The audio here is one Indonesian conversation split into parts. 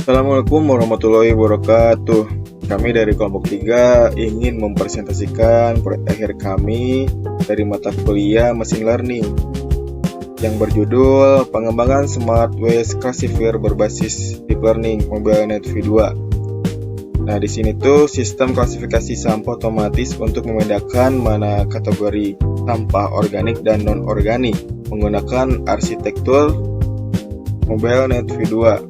Assalamualaikum warahmatullahi wabarakatuh. Kami dari kelompok 3 ingin mempresentasikan proyek akhir kami dari mata kuliah Machine Learning yang berjudul Pengembangan Smart Waste Classifier berbasis Deep Learning MobileNet V2. Nah, di sini tuh sistem klasifikasi sampah otomatis untuk membedakan mana kategori sampah organik dan non-organik menggunakan arsitektur MobileNet V2.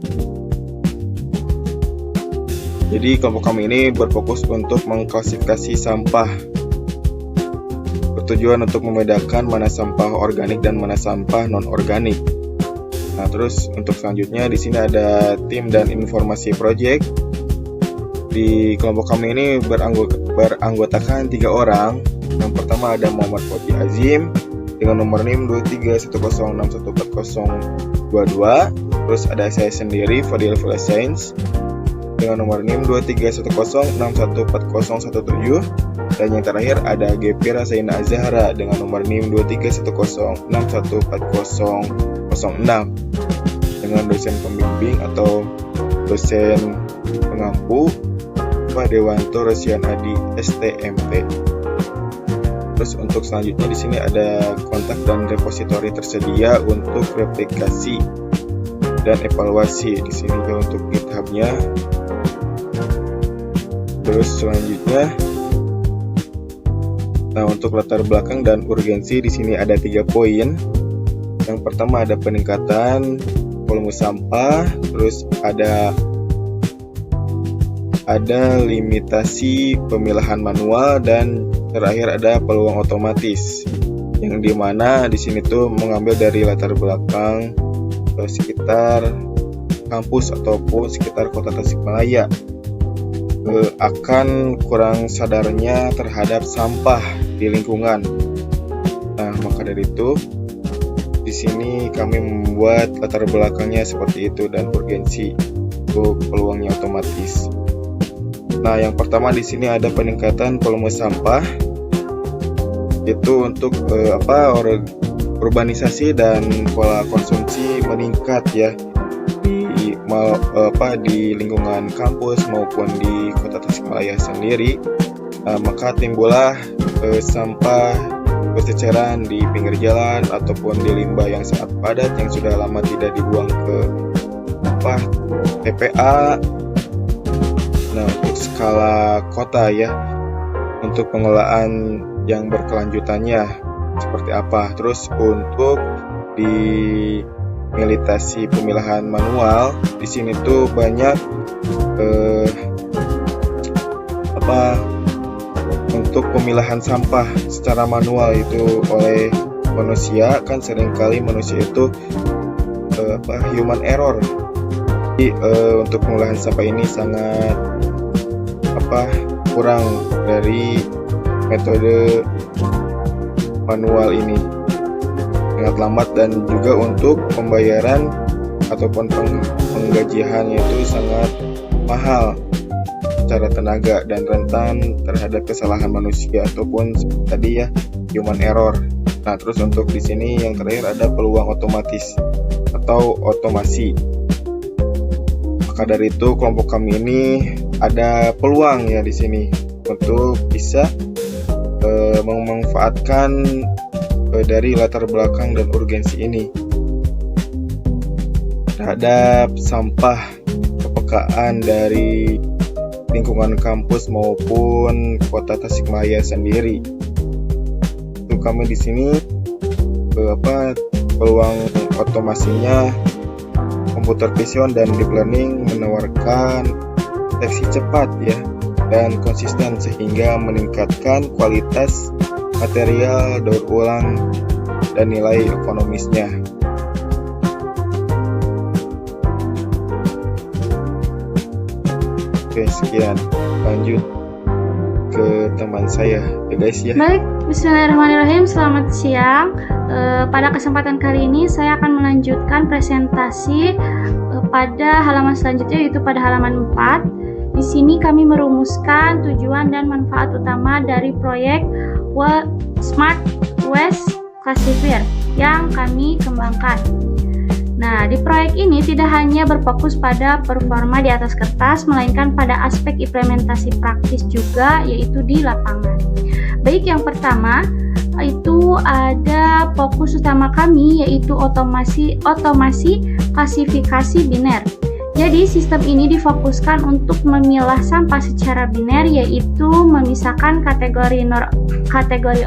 Jadi kelompok kami ini berfokus untuk mengklasifikasi sampah, bertujuan untuk membedakan mana sampah organik dan mana sampah non-organik. Nah, terus untuk selanjutnya di sini ada tim dan informasi project. Di kelompok kami ini beranggotakan 3 orang. Yang pertama ada Muhammad Fauzi Azim dengan nomor NIM 2310614022. Terus ada saya sendiri Fadil Science dengan nomor NIM 2310614017, dan yang terakhir ada Gepira Zaina Azhara dengan nomor NIM 2310614006 dengan dosen pembimbing atau dosen pengampu Pak Dewanto Rosian Adi STMT. Terus untuk selanjutnya di sini ada kontak dan repositori tersedia untuk replikasi dan evaluasi. Di sini juga untuk GitHub-nya. Terus selanjutnya, nah untuk latar belakang dan urgensi di sini ada 3 poin. Yang pertama ada peningkatan volume sampah, terus ada limitasi pemilahan manual, dan terakhir ada peluang otomatis. Yang dimana di sini tuh mengambil dari latar belakang sekitar kampus ataupun sekitar kota Tasikmalaya akan kurang sadarnya terhadap sampah di lingkungan. Nah, maka dari itu di sini kami membuat latar belakangnya seperti itu dan urgensi untuk peluangnya otomatis. Nah, yang pertama di sini ada peningkatan volume sampah, itu untuk urbanisasi dan pola konsumsi meningkat ya di lingkungan kampus maupun di kota Tasikmalaya sendiri. Maka timbullah sampah berceceran di pinggir jalan ataupun di limbah yang sangat padat yang sudah lama tidak dibuang ke TPA. Nah, untuk skala kota ya, untuk pengelolaan yang berkelanjutannya seperti apa. Terus untuk di militasi pemilahan manual, di sini tuh banyak untuk pemilahan sampah secara manual itu oleh manusia. Kan seringkali manusia itu human error. Jadi untuk pemilahan sampah ini sangat kurang dari metode manual ini, sangat lambat, dan juga untuk pembayaran ataupun penggajiannya itu sangat mahal secara tenaga dan rentan terhadap kesalahan manusia ataupun tadi ya human error. Nah, terus untuk di sini yang terakhir ada peluang otomatis atau otomasi. Maka dari itu kelompok kami ini ada peluang ya di sini untuk bisa memanfaatkan dari latar belakang dan urgensi ini terhadap sampah kepekaan dari lingkungan kampus maupun kota Tasikmalaya sendiri. Untuk kami di sini peluang otomasinya computer vision dan deep learning menawarkan deteksi cepat ya dan konsisten sehingga meningkatkan kualitas material daur ulang dan nilai ekonomisnya. Oke, sekian. Lanjut ke teman saya ya guys ya. Baik, bismillahirrahmanirrahim. Selamat siang. Pada kesempatan kali ini saya akan melanjutkan presentasi pada halaman selanjutnya, yaitu pada halaman 4. Di sini kami merumuskan tujuan dan manfaat utama dari proyek Smart Waste Classifier yang kami kembangkan. Nah, di proyek ini tidak hanya berfokus pada performa di atas kertas, melainkan pada aspek implementasi praktis juga, yaitu di lapangan. Baik, yang pertama itu ada fokus utama kami, yaitu otomasi klasifikasi biner. Jadi sistem ini difokuskan untuk memilah sampah secara biner, yaitu memisahkan kategori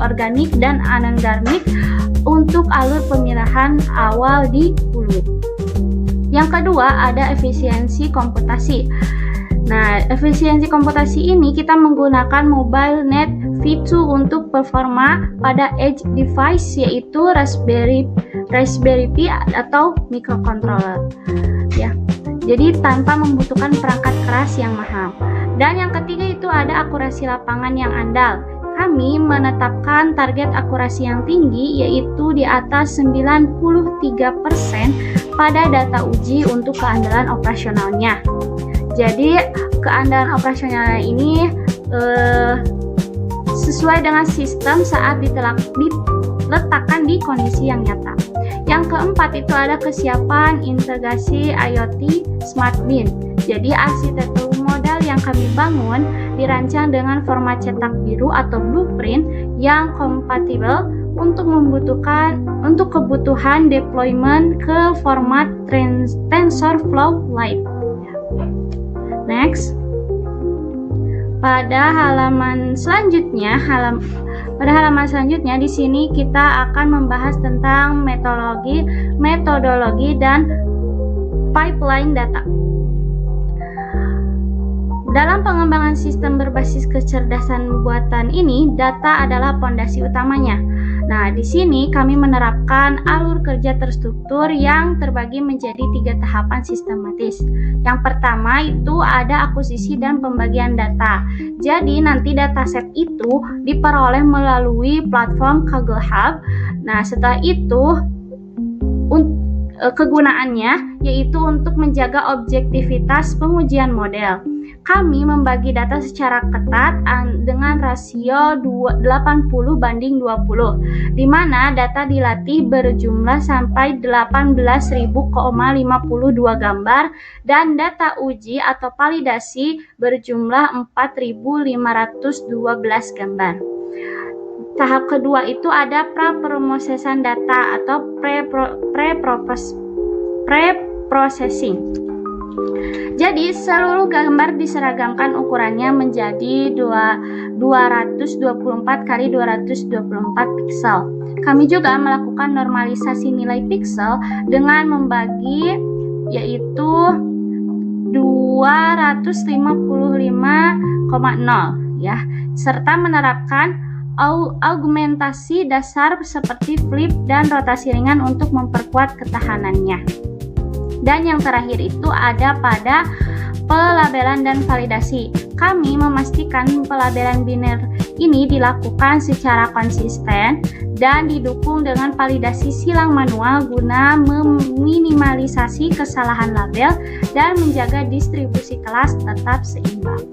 organik dan anorganik untuk alur pemilahan awal di hulu. Yang kedua ada efisiensi komputasi. Nah, efisiensi komputasi ini kita menggunakan Mobile Net V2 untuk performa pada edge device, yaitu Raspberry Pi atau microcontroller. Ya. Jadi tanpa membutuhkan perangkat keras yang mahal. Dan yang ketiga itu ada akurasi lapangan yang andal. Kami menetapkan target akurasi yang tinggi, yaitu di atas 93% pada data uji untuk keandalan operasionalnya. Jadi keandalan operasionalnya ini sesuai dengan sistem saat diletakkan di kondisi yang nyata. Yang keempat itu ada kesiapan integrasi IoT Smart Bin. Jadi arsitektur modal yang kami bangun dirancang dengan format cetak biru atau blueprint yang kompatibel untuk kebutuhan deployment ke format TensorFlow Lite. Next, pada halaman selanjutnya di sini kita akan membahas tentang metodologi dan pipeline data. Dalam pengembangan sistem berbasis kecerdasan buatan ini, data adalah pondasi utamanya. Nah, di sini kami menerapkan alur kerja terstruktur yang terbagi menjadi 3 tahapan sistematis. Yang pertama itu ada akuisisi dan pembagian data. Jadi nanti dataset itu diperoleh melalui platform Kaggle Hub. Nah, setelah itu kegunaannya yaitu untuk menjaga objektivitas pengujian model. Kami membagi data secara ketat dengan rasio 80/20, di mana data dilatih berjumlah sampai 18.052 gambar dan data uji atau validasi berjumlah 4.512 gambar. Tahap kedua itu ada praproses data atau pre-processing. Jadi seluruh gambar diseragamkan ukurannya menjadi 224x224 piksel. Kami juga melakukan normalisasi nilai piksel dengan membagi yaitu 255,0 ya, serta menerapkan augmentasi dasar seperti flip dan rotasi ringan untuk memperkuat ketahanannya. Dan yang terakhir itu ada pada pelabelan dan validasi. Kami memastikan pelabelan biner ini dilakukan secara konsisten dan didukung dengan validasi silang manual guna meminimalisasi kesalahan label dan menjaga distribusi kelas tetap seimbang.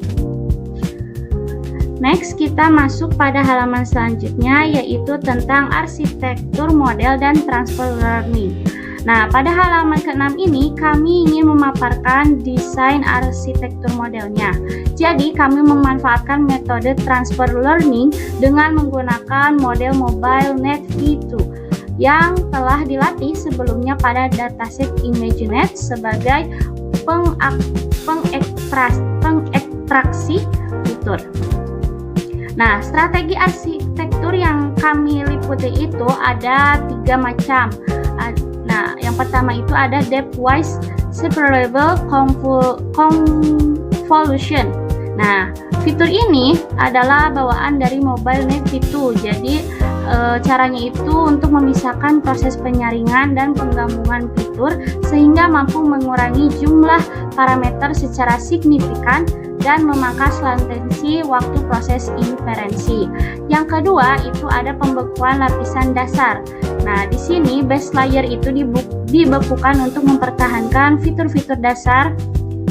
Next, kita masuk pada halaman selanjutnya, yaitu tentang arsitektur model dan transfer learning. Nah, pada halaman ke-6 ini kami ingin memaparkan desain arsitektur modelnya. Jadi, kami memanfaatkan metode transfer learning dengan menggunakan model Mobile Net V2 yang telah dilatih sebelumnya pada dataset ImageNet sebagai pengekstraksi fitur. Nah, strategi arsitektur yang kami liputi itu ada 3 macam. Nah, yang pertama itu ada depth-wise separable convolution. Nah, fitur ini adalah bawaan dari Mobile Net V2. Jadi, caranya itu untuk memisahkan proses penyaringan dan penggabungan fitur sehingga mampu mengurangi jumlah parameter secara signifikan dan memangkas latensi waktu proses inferensi. Yang kedua itu ada pembekuan lapisan dasar. Nah, di sini base layer itu dibekukan untuk mempertahankan fitur-fitur dasar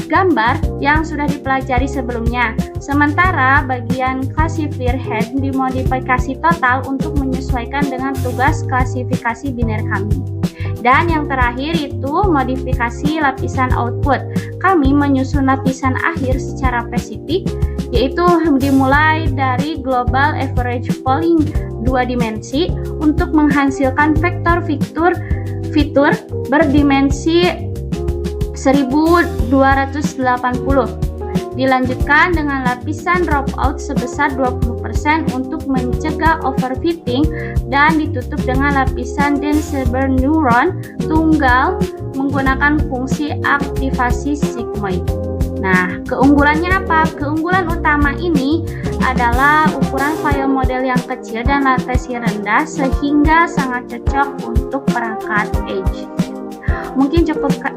gambar yang sudah dipelajari sebelumnya. Sementara bagian classifier head dimodifikasi total untuk menyesuaikan dengan tugas klasifikasi biner kami. Dan yang terakhir itu modifikasi lapisan output. Kami menyusun lapisan akhir secara spesifik, yaitu dimulai dari global average polling 2 dimensi untuk menghasilkan vektor fitur berdimensi 1280. Dilanjutkan dengan lapisan dropout sebesar 20% untuk mencegah overfitting dan ditutup dengan lapisan denser neuron tunggal menggunakan fungsi aktivasi sigmoid. Nah, keunggulannya apa? Keunggulan utama ini adalah ukuran file model yang kecil dan latensi rendah sehingga sangat cocok untuk perangkat edge. Mungkin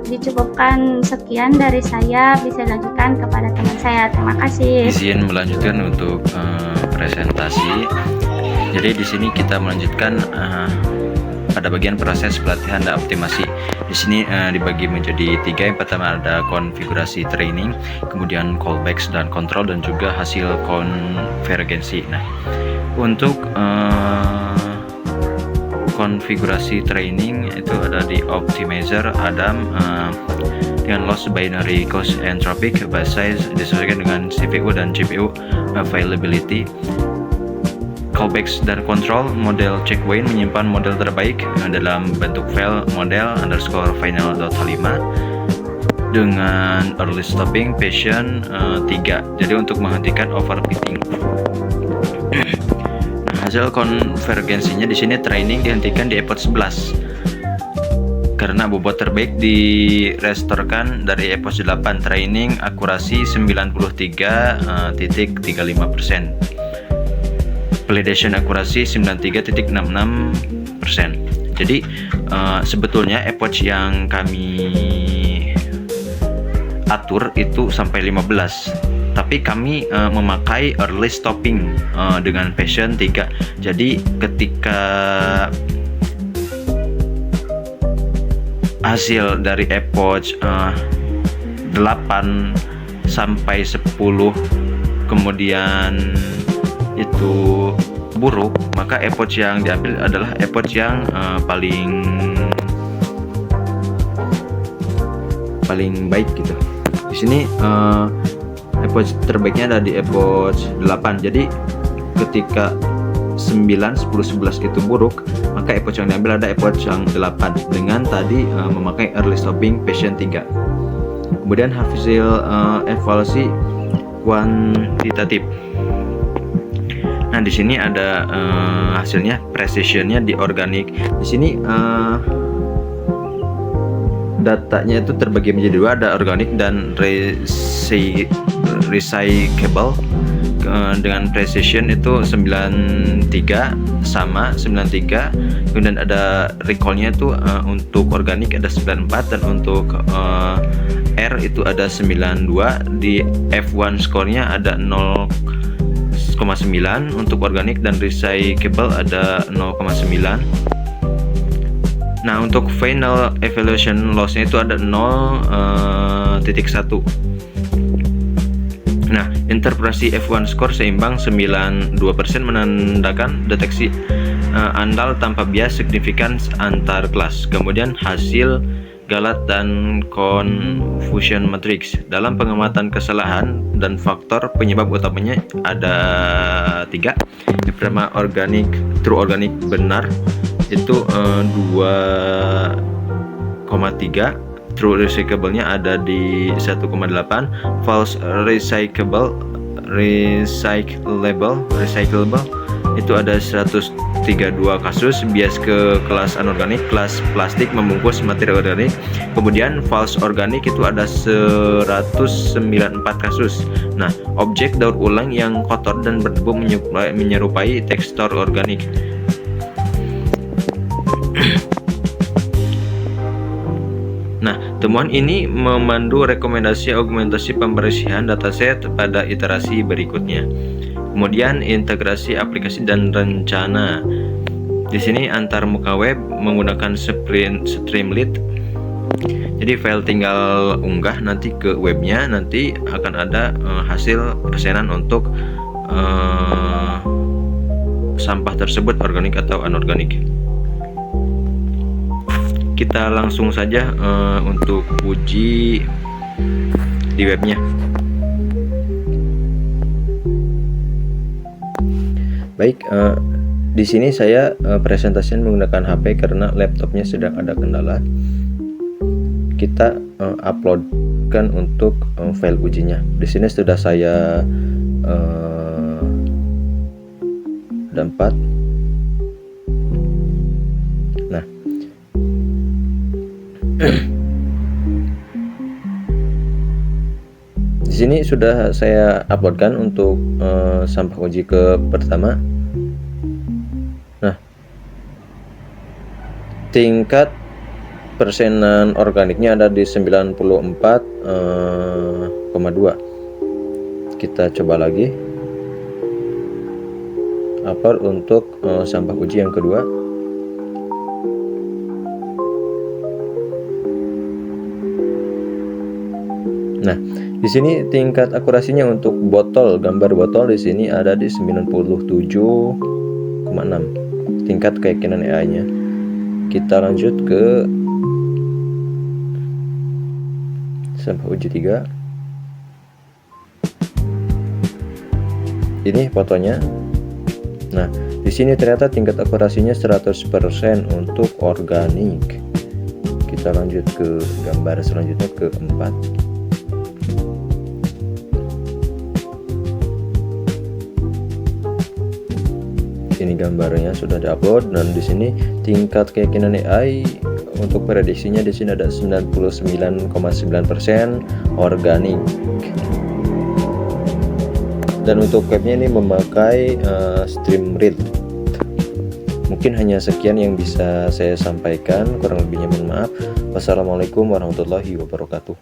dicukupkan sekian dari saya, bisa dilanjutkan kepada teman saya. Terima kasih. Izin melanjutkan untuk presentasi. Jadi di sini kita melanjutkan pada bagian proses pelatihan dan optimasi. Di sini dibagi menjadi 3. Yang pertama ada konfigurasi training, kemudian callbacks dan kontrol, dan juga hasil konvergensi. Nah, untuk konfigurasi training itu ada di optimizer Adam dengan loss binary cost and traffic by size disesuaikan dengan CPU dan GPU availability. Callbacks dan control model checkpoint menyimpan model terbaik dalam bentuk file model _final.h5 dengan early stopping patient 3, jadi untuk menghentikan overfitting. Hasil konvergensinya di sini training dihentikan di epoch 11 karena bobot terbaik direstorkan dari epoch 8. Training akurasi 93.35%, validation akurasi 93.66%. Jadi sebetulnya epoch yang kami atur itu sampai 15, tapi kami memakai early stopping dengan patient 3. Jadi ketika hasil dari epoch 8 sampai 10 kemudian itu buruk, maka epoch yang diambil adalah epoch yang paling baik gitu. Di sini epoch terbaiknya ada di epoch 8. Jadi ketika 9, 10, 11 itu buruk, maka epoch yang diambil ada epoch yang 8 dengan tadi memakai early stopping patient 3. Kemudian hasil evaluasi kuantitatif. Nah, di sini ada hasilnya, precisionnya di organik. Di sini datanya itu terbagi menjadi 2, ada organik dan recyclable. Dengan precision itu 93 sama 93. Kemudian ada recallnya itu untuk organik ada 94 dan untuk R itu ada 92. Di F1 skornya ada 0,9 untuk organik dan recyclable ada 0,9. Nah, untuk final evaluation loss-nya itu ada 0.1. Nah, interpretasi F1 skor seimbang 92% menandakan deteksi andal tanpa bias signifikan antar kelas. Kemudian hasil Galat dan confusion matrix. Dalam pengamatan kesalahan dan faktor penyebab utamanya ada 3. Yang pertama true organic benar itu 2,3. True recyclable-nya ada di 1,8. False recyclable itu ada 132 kasus. Bias ke kelas anorganik, kelas plastik membungkus materi organik. Kemudian false organik itu ada 194 kasus. Nah, objek daur ulang yang kotor dan berdebu menyerupai tekstur organik. Nah, temuan ini memandu rekomendasi augmentasi pembersihan dataset pada iterasi berikutnya. Kemudian integrasi aplikasi dan rencana. Di sini antar muka web menggunakan Streamlit. Jadi file tinggal unggah nanti ke webnya, nanti akan ada hasil pesanan untuk sampah tersebut organik atau anorganik. kita langsung saja untuk uji di webnya. Baik, di sini saya presentasikan menggunakan HP karena laptopnya sedang ada kendala. Kita uploadkan untuk file ujinya. Di sini sudah saya dapat. Nah, di sini sudah saya uploadkan untuk sampah uji ke pertama. Nah, tingkat persenan organiknya ada di 94,2. Kita coba lagi upload untuk sampah uji yang kedua. Nah, di sini tingkat akurasinya untuk botol, gambar botol di sini ada di 97,6. Tingkat keyakinan AI-nya. Kita lanjut ke sampah uji 3. Ini fotonya. Nah, di sini ternyata tingkat akurasinya 100% untuk organik. Kita lanjut ke gambar selanjutnya, ke 4. Ini gambarnya sudah diupload, dan di sini tingkat keyakinan AI untuk prediksinya di sini ada 99,9% organik. Dan untuk webnya ini memakai Streamlit. Mungkin hanya sekian yang bisa saya sampaikan, kurang lebihnya mohon maaf. Wassalamualaikum warahmatullahi wabarakatuh.